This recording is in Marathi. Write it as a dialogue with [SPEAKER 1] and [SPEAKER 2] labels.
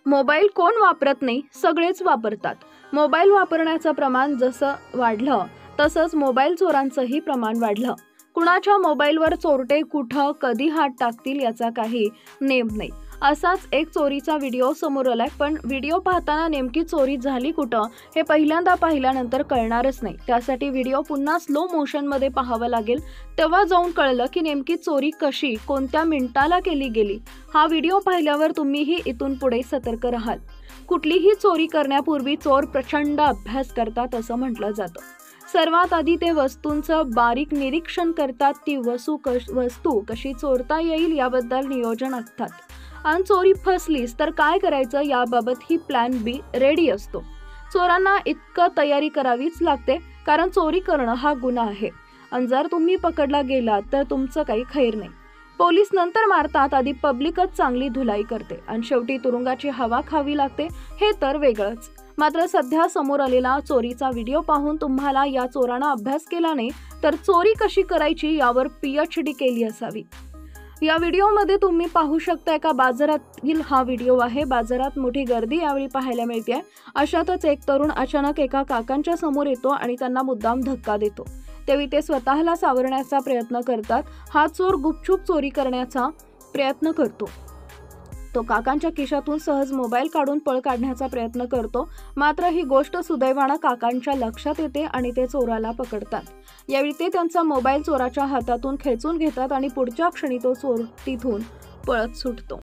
[SPEAKER 1] मोबाईल कोण वापरत नाही, सगळेच वापरतात। मोबाईल वापरण्याचं प्रमाण जसं वाढलं तसंच मोबाईल चोरांचंही प्रमाण वाढलं। कुणाच्या मोबाईलवर चोरटे कुठं कधी हात टाकतील याचा काही नेम नाही। असाच एक चोरीचा व्हिडिओ समोर आलाय, पण व्हिडिओ पाहताना नेमकी चोरी झाली कुठं हे पहिल्यांदा पाहिल्यानंतर कळणारच नाही। त्यासाठी व्हिडिओ पुन्हा स्लो मोशन मध्ये पाहावा लागेल, तेव्हा जाऊन कळलं की नेमकी चोरी कशी कोणत्या मिनिटाला केली गेली। हा व्हिडिओ पाहिल्यावर तुम्हीही इथून पुढे सतर्क राहाल। कुठलीही चोरी करण्यापूर्वी चोर प्रचंड अभ्यास करतात असं म्हटलं जातं। सर्वात आधी ते वस्तूंचं बारीक निरीक्षण करतात, ती वस्तू कशी चोरता येईल याबद्दल नियोजन आखतात आणि चोरी फसलीस तर काय करायचं याबाबत ही प्लॅन बी रेडी असतो। चोरांना इतकं तयारी करावीच लागते, कारण चोरी करणं हा गुन्हा आहे आणि जर तुम्ही पकडला गेलात तर तुमचं काही खैर नाही। पोलीस नंतर मारतात, आधी पब्लिकच चांगली धुलाई करते आणि शेवटी तुरुंगाची हवा खावी लागते, हे तर वेगळंच। मात्र सध्या समोर आलेला चोरीचा व्हिडिओ पाहून तुम्हाला या चोरांना अभ्यास केला नाही तर चोरी कशी करायची यावर PhD केली असावी। या व्हिडिओमध्ये तुम्ही पाहू शकता एका बाजारातील हा व्हिडिओ आहे। बाजारात मोठी गर्दी यावेळी पाहायला मिळते। अशातच एक तरुण अचानक एका काकांच्या समोर येतो आणि त्यांना मुद्दाम धक्का देतो। तेव्हा ते स्वतःला सावरण्याचा प्रयत्न करतात। हा चोर गुपचूप चोरी करण्याचा प्रयत्न करतो। तो काकांच्या खिशातून सहज मोबाईल काढून पळ काढण्याचा प्रयत्न करतो, मात्र ही गोष्ट सुदैवाने काकांच्या लक्षात येते आणि ते चोराला पकडतात। यावेळी ते त्यांचा मोबाईल चोराच्या हातातून खेचून घेतात आणि पुढच्या क्षणी तो चोर तिथून पळत सुटतो।